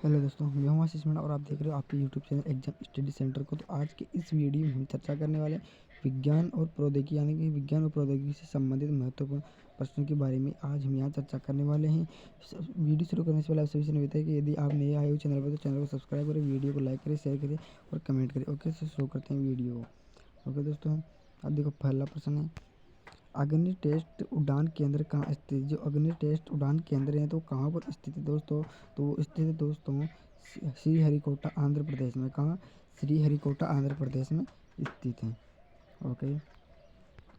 Hello दोस्तों, मैं हूं आशीष मीणा और आप देख रहे हो आपके YouTube channel exam study centre को। तो आज के इस वीडियो में हम चर्चा करने वाले विज्ञान और प्रौद्योगिकी यानी कि विज्ञान और प्रौद्योगिकी से संबंधित महत्वपूर्ण प्रश्नों के बारे में आज हम यहाँ चर्चा करने वाले हैं। वीडियो शुरू करने से पहले आप सभी से निवेदन है कि यदि आप नए आए हो चैनल पर तो चैनल को सब्सक्राइब करें, वीडियो को लाइक करें, शेयर करें और कमेंट करें। ओके, तो शुरू करते हैं वीडियो। ओके दोस्तों, अब देखो पहला प्रश्न है, अग्नि टेस्ट उड़ान केंद्र कहाँ स्थित है। जो अग्नि टेस्ट उड़ान केंद्र है तो कहाँ पर स्थित है दोस्तों, तो वो स्थित है दोस्तों श्रीहरिकोटा आंध्र प्रदेश में। कहाँ? श्रीहरिकोटा आंध्र प्रदेश में स्थित है। ओके,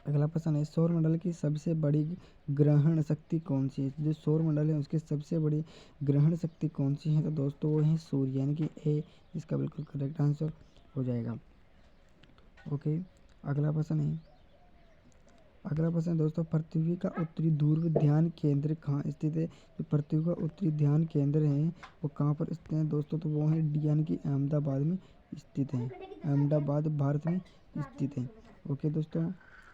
अगला प्रश्न है, सौरमंडल की सबसे बड़ी ग्रहण शक्ति कौन सी है। जो सौरमंडल है उसकी सबसे बड़ी ग्रहण शक्ति कौन सी है, तो दोस्तों वो है सूर्य यानी कि ए इसका बिल्कुल करेक्ट आंसर हो जाएगा। ओके, अगला प्रश्न है, दोस्तों पृथ्वी का उत्तरी ध्रुव ध्यान केंद्र कहाँ स्थित है। जो पृथ्वी का उत्तरी ध्यान केंद्र है वो कहाँ पर स्थित है दोस्तों, तो वो है डी यानी कि अहमदाबाद में स्थित है। अहमदाबाद भारत में स्थित है। ओके दोस्तों,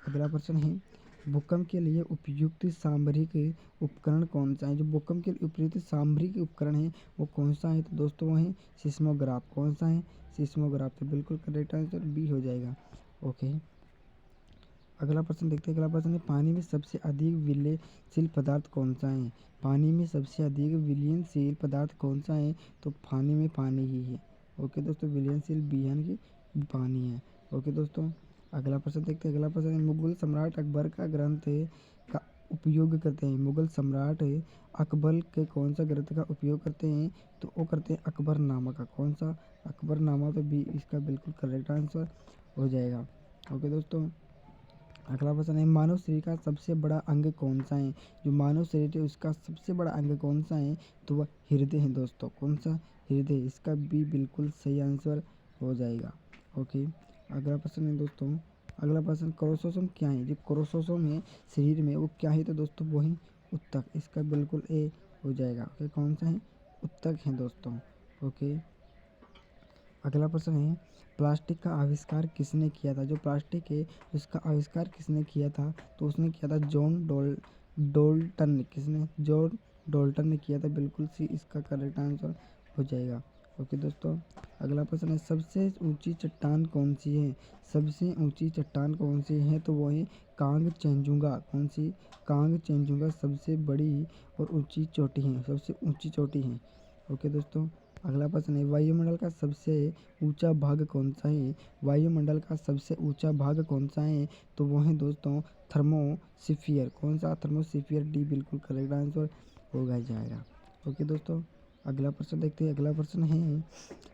अगला प्रश्न है, भूकंप के लिए उपयुक्त सामरिक उपकरण कौन सा है। जो भूकंप के लिए उपयुक्त सामरिक उपकरण है वो कौन सा है, तो दोस्तों वो है सिस्मोग्राफ। कौन सा है? सिस्मोग्राफ। तो बिल्कुल करेक्ट आंसर बी हो जाएगा। ओके, अगला प्रश्न देखते हैं। अगला प्रश्न है, पानी में सबसे अधिक विलयनशील पदार्थ कौन सा है। पानी में सबसे अधिक विलयनशील पदार्थ कौन सा है, तो पानी में पानी ही है। ओके दोस्तों, विलयनशील बी यानी कि पानी है। ओके दोस्तों, अगला प्रश्न देखते हैं। अगला प्रश्न है, मुगल सम्राट अकबर का ग्रंथ का उपयोग करते हैं। मुगल सम्राट अकबर के कौन सा ग्रंथ का उपयोग करते हैं, तो वो करते हैं अकबरनामा का। कौन सा? अकबरनामा। तो बी इसका बिल्कुल करेक्ट आंसर हो जाएगा। ओके दोस्तों, अगला प्रश्न है, मानव शरीर का सबसे बड़ा अंग कौन सा है। जो मानव शरीर है उसका सबसे बड़ा अंग कौन सा है, तो वह हृदय है दोस्तों। कौन सा? हृदय। इसका भी बिल्कुल सही आंसर हो जाएगा। ओके, अगला प्रश्न है दोस्तों, अगला प्रश्न, क्रोमोसोम क्या है। जो क्रोमोसोम है शरीर में वो क्या है, तो दोस्तों वो है उत्तक। इसका बिल्कुल ए हो जाएगा। ओके, कौन सा है? उत्तक है दोस्तों। ओके, अगला प्रश्न है, प्लास्टिक का आविष्कार किसने किया था। जो प्लास्टिक है उसका आविष्कार किसने किया था, तो उसने किया था जॉन डोल्टन। किसने? जॉन डोल्टन ने किया था। बिल्कुल सी इसका करेक्ट आंसर हो जाएगा। ओके दोस्तों, अगला प्रश्न है, सबसे ऊंची चट्टान कौन सी है। सबसे ऊंची चट्टान कौन सी है, तो वो है कांग चेंजुंगा। कौन सी? कांग चेंजुंगा सबसे बड़ी और ऊंची चोटी है, सबसे ऊंची चोटी है। ओके दोस्तों, अगला प्रश्न है, वायुमंडल का सबसे ऊंचा भाग कौन सा है। वायुमंडल का सबसे ऊंचा भाग कौन सा है, तो वो है दोस्तों थर्मोस्फीयर। कौन सा? थर्मोस्फीयर। डी बिल्कुल करेक्ट आंसर होगा जाएगा। ओके दोस्तों, अगला प्रश्न देखते हैं। अगला प्रश्न है,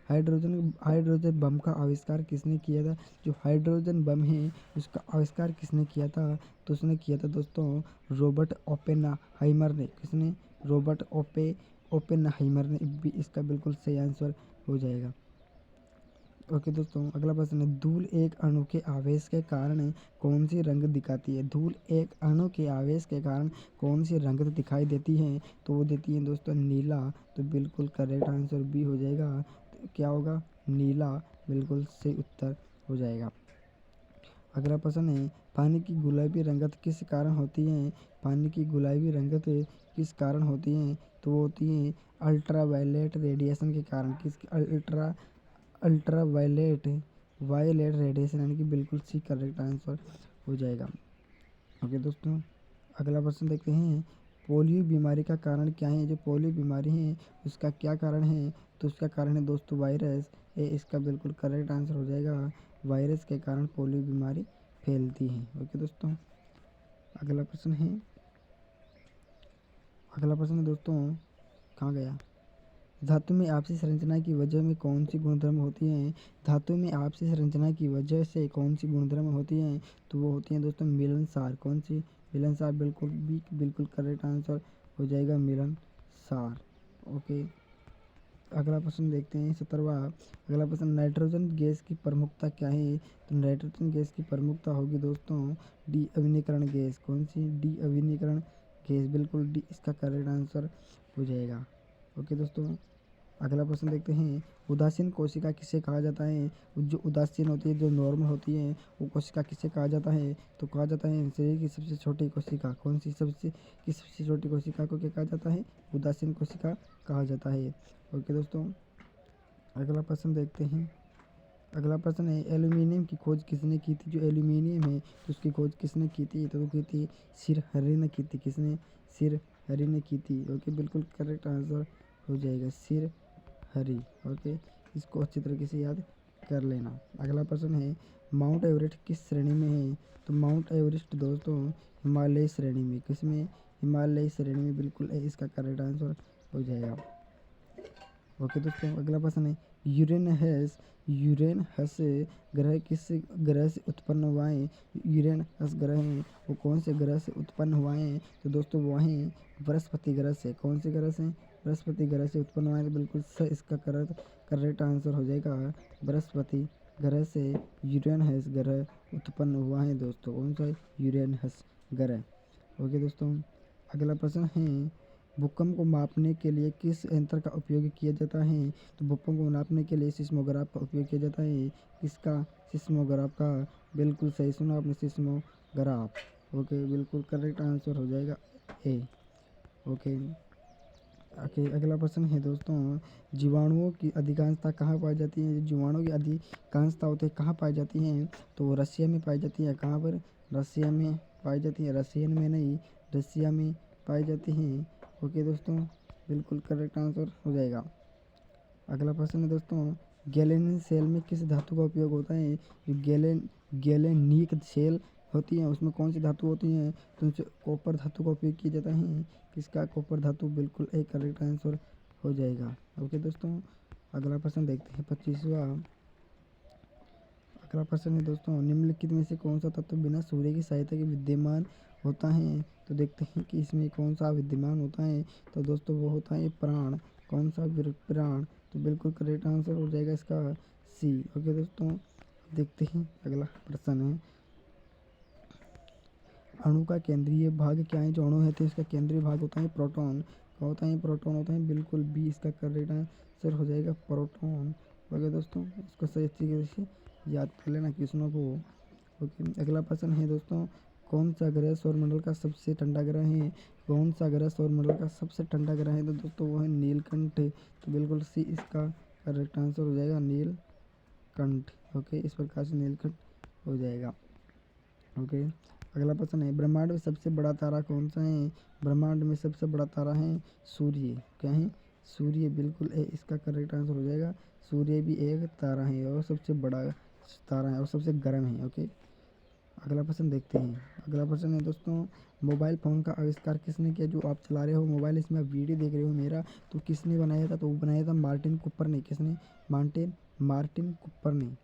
हाइड्रोजन बम का आविष्कार किसने किया था। जो हाइड्रोजन बम है उसका आविष्कार किसने किया था, तो उसने किया था दोस्तों रॉबर्ट ओपेनहाइमर ने। किसने? रॉबर्ट ओपेनहाइमर ने। भी इसका बिल्कुल सही आंसर हो जाएगा। ओके दोस्तों, अगला प्रश्न है, धूल एक अणु के आवेश के कारण कौन सी रंग दिखाती है। धूल एक अणु के आवेश के कारण कौन सी रंग दिखाई देती है, तो वो देती है दोस्तों नीला। तो बिल्कुल करेक्ट आंसर बी हो जाएगा। तो क्या होगा? नीला। बिल्कुल सही उत्तर हो जाएगा। अगला प्रश्न है, पानी की गुलाबी रंगत किस कारण होती है। पानी की गुलाबी रंगत किस कारण होती है, तो वो होती है अल्ट्रावायलेट रेडिएशन के कारण। किस? अल्ट्रावायलेट वायलेट रेडिएशन यानी कि बिल्कुल सी करेक्ट आंसर हो जाएगा। ओके दोस्तों, अगला प्रश्न देखते हैं, पोलियो बीमारी का कारण क्या है। जो पोलियो बीमारी है उसका क्या कारण है, तो उसका कारण है दोस्तों वायरस। ये इसका बिल्कुल करेक्ट आंसर हो जाएगा। वायरस के कारण पोलियो बीमारी फैलती है। ओके दोस्तों, अगला प्रश्न है, दोस्तों कहाँ गया। धातु में आपसी संरचना की वजह में कौन सी गुणधर्म होती हैं। धातु में आपसी संरचना की वजह से कौन सी गुणधर्म होती हैं, तो वो होती हैं दोस्तों मिलनसार। कौन सी? मिलनसार। बिल्कुल करेक्ट आंसर हो जाएगा मिलनसार। ओके, अगला प्रश्न देखते हैं 17वां। अगला प्रश्न, नाइट्रोजन गैस की प्रमुखता क्या है। तो नाइट्रोजन गैस की प्रमुखता होगी दोस्तों डी अविनीकरण गैस। कौन सी? डी अविनीकरण गैस। बिल्कुल डी इसका करेक्ट आंसर हो जाएगा। ओके दोस्तों, अगला प्रश्न देखते हैं, उदासीन कोशिका किसे कहा जाता है? जो उदासीन होती है, जो नॉर्मल होती है, वो कोशिका किसे कहा जाता है? तो कहा जाता है शरीर की सबसे छोटी कोशिका। कौन सी सबसे छोटी कोशिका को क्या कहा जाता है? उदासीन कोशिका कहा जाता है। ओके दोस्तों, अगला प्रश्न देखते हैं। अगला प्रश्न है, एल्यूमीनियम की खोज किसने की थी? जो एल्यूमीनियम है तो उसकी खोज किसने की थी? तो वो की थी सिर हरी ने की थी। किसने? सिर हरी ने की थी। ओके, बिल्कुल करेक्ट आंसर हो जाएगा सिर हरी। ओके, इसको अच्छी तरीके से याद कर लेना। अगला प्रश्न है, माउंट एवरेस्ट किस श्रेणी में है? तो माउंट एवरेस्ट दोस्तों हिमालय श्रेणी में। किसमें? हिमालय श्रेणी में, बिल्कुल इसका करेक्ट आंसर हो जाएगा। ओके दोस्तों, अगला प्रश्न है, यूरेनस ग्रह किस ग्रह से उत्पन्न हुआ है? यूरेनस ग्रह है वो कौन से ग्रह से उत्पन्न हुआ है? तो दोस्तों वो है बृहस्पति ग्रह से। कौन से ग्रह से? बृहस्पति ग्रह से उत्पन्न हुआ है। तो बिल्कुल इसका करेक्ट आंसर हो जाएगा बृहस्पति ग्रह से यूरेनस ग्रह उत्पन्न हुआ है दोस्तों। कौन सा? यूरेनस ग्रह। ओके दोस्तों, अगला प्रश्न है, भूकंप को मापने के लिए किस यंत्र का उपयोग किया जाता है? तो भूकंप को नापने के लिए सिस्मोग्राफ का उपयोग किया जाता है। किसका? सिस्मोग्राफ का। बिल्कुल सही सुना आपने, सिस्मोग्राफ। ओके, बिल्कुल करेक्ट आंसर हो जाएगा ए। ओके, अगला प्रश्न है दोस्तों, जीवाणुओं की अधिकांशता कहाँ पाई जाती है? जीवाणुओं की अधिकांशता होती है कहाँ पाई जाती हैं? तो रसिया में पाई जाती है। कहाँ पर? रसिया में पाई जाती है। रसियन में नहीं, रसिया में पाई जाती हैं। ओके दोस्तों, बिल्कुल करेक्ट आंसर हो जाएगा। अगला प्रश्न है दोस्तों, गैलेनिक सेल में किस धातु का उपयोग होता है? जो गैलेनिक सेल होती है उसमें कौन सी धातु होती है? तो उनसे कॉपर धातु का उपयोग किया जाता है। किसका? कॉपर धातु। बिल्कुल एक करेक्ट आंसर हो जाएगा। ओके दोस्तों, अगला प्रश्न देखते हैं 25वां। अगला प्रश्न है दोस्तों, निम्नलिखित में से कौन सा तत्व बिना सूर्य की सहायता के विद्यमान होता है? तो देखते हैं कि इसमें कौन सा विद्यमान होता है। तो दोस्तों वो होता है प्राण। कौन सा? प्राण। तो बिल्कुल करेक्ट आंसर हो जाएगा इसका सी। ओके दोस्तों, देखते हैं अगला प्रश्न है, अणु का केंद्रीय भाग क्या है? जो अणु है तो इसका केंद्रीय भाग होता है प्रोटॉन। क्या होता है? प्रोटॉन होता है। बिल्कुल बी इसका करेक्ट आंसर हो जाएगा, प्रोटॉन। ओके दोस्तों, इसको सही तरीके से याद कर लेना क्वेश्चनों को। ओके, अगला प्रश्न है दोस्तों, कौन सा ग्रह सौरमंडल का सबसे ठंडा ग्रह है? कौन सा ग्रह सौरमंडल का सबसे ठंडा ग्रह है? तो दोस्तों वो है नीलकंठ। तो बिल्कुल सी इसका करेक्ट आंसर हो जाएगा, नीलकंठ। ओके, इस प्रकार से नीलकंठ हो जाएगा। ओके, अगला प्रश्न है, ब्रह्मांड में सबसे बड़ा तारा कौन सा है? ब्रह्मांड में सबसे बड़ा तारा है सूर्य। क्या है? सूर्य। बिल्कुल इसका करेक्ट आंसर हो जाएगा। सूर्य भी एक तारा है और सबसे बड़ा तारा है और सबसे गर्म है। ओके, अगला प्रश्न देखते हैं। अगला प्रश्न है दोस्तों, मोबाइल फ़ोन का आविष्कार किसने किया? जो आप चला रहे हो मोबाइल, इसमें आप वीडियो देख रहे हो मेरा, तो किसने बनाया था? तो वो बनाया था मार्टिन कूपर ने। किसने? मार्टिन कूपर ने।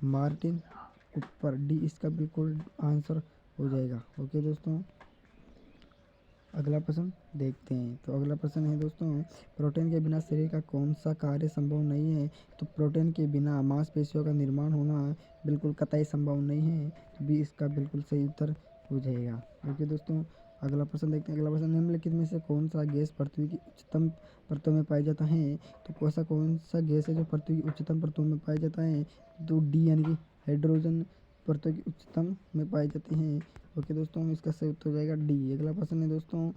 मार्टिन कूपर, डी इसका बिल्कुल आंसर हो जाएगा। ओके दोस्तों, अगला प्रश्न देखते हैं। तो अगला प्रश्न है दोस्तों, प्रोटीन के बिना शरीर का कौन सा कार्य संभव नहीं है? तो प्रोटीन के बिना मांसपेशियों का निर्माण होना बिल्कुल कतई संभव नहीं है। तो बी इसका बिल्कुल सही उत्तर हो जाएगा। ओके दोस्तों, अगला प्रश्न देखते हैं। अगला प्रश्न, निम्नलिखित में से कौन सा गैस पृथ्वी की उच्चतम परतों में पाया जाता है? तो कौन सा गैस है जो पृथ्वी की उच्चतम परतों में पाया जाता है? तो डी यानी कि हाइड्रोजन परतों की उच्चतम में पाई जाती हैं। ओके दोस्तों, इसका सही उत्तर हो जाएगा डी। अगला प्रश्न है दोस्तों,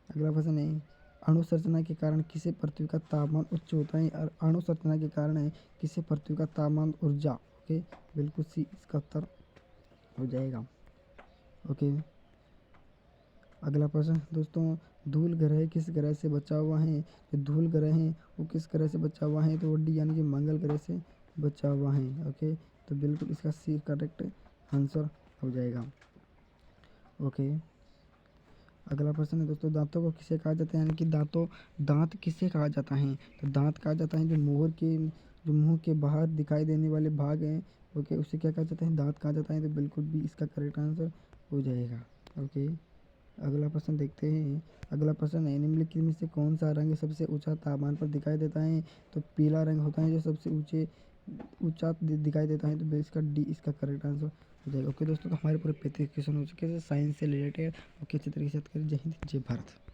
अगला प्रश्न है, अणु संरचना के कारण किसे पृथ्वी का तापमान उच्च होता है? और अणु संरचना के कारण है किसे पृथ्वी का तापमान ऊर्जा। ओके, बिल्कुल सी इसका उत्तर हो जाएगा। ओके, अगला प्रश्न दोस्तों, धूल ग्रह किस ग्रह से बचा हुआ है? जो धूल ग्रह है वो किस ग्रह से बचा हुआ है? तो वो डी यानी कि मंगल ग्रह से बचा हुआ है। ओके, तो बिल्कुल इसका सी करेक्ट आंसर हो जाएगा। ओके, अगला प्रश्न है दोस्तों, दांतों को किसे कहा जाता है? यानी कि दांत किसे कहा जाता है? तो दांत कहा जाता है जो मुंह के बाहर दिखाई देने वाले भाग हैं। ओके, उसे क्या कहा जाता है? दांत कहा जाता है। तो बिल्कुल भी इसका करेक्ट आंसर हो जाएगा। ओके, अगला प्रश्न देखते हैं। अगला प्रश्न है, निम्नलिखित में से कौन सा रंग सबसे ऊंचा तापमान पर दिखाई देता है? तो पीला रंग होता है जो सबसे ऊंचा दिखाई देता है। तो इसका डी इसका करेक्ट आंसर हो जाएगा। ओके दोस्तों, तो हमारे पूरे 35 क्वेश्चन हो चुके हैं साइंस से रिलेटेड। ओके, अच्छी तरीके से याद करें। जय हिंद, जय भारत।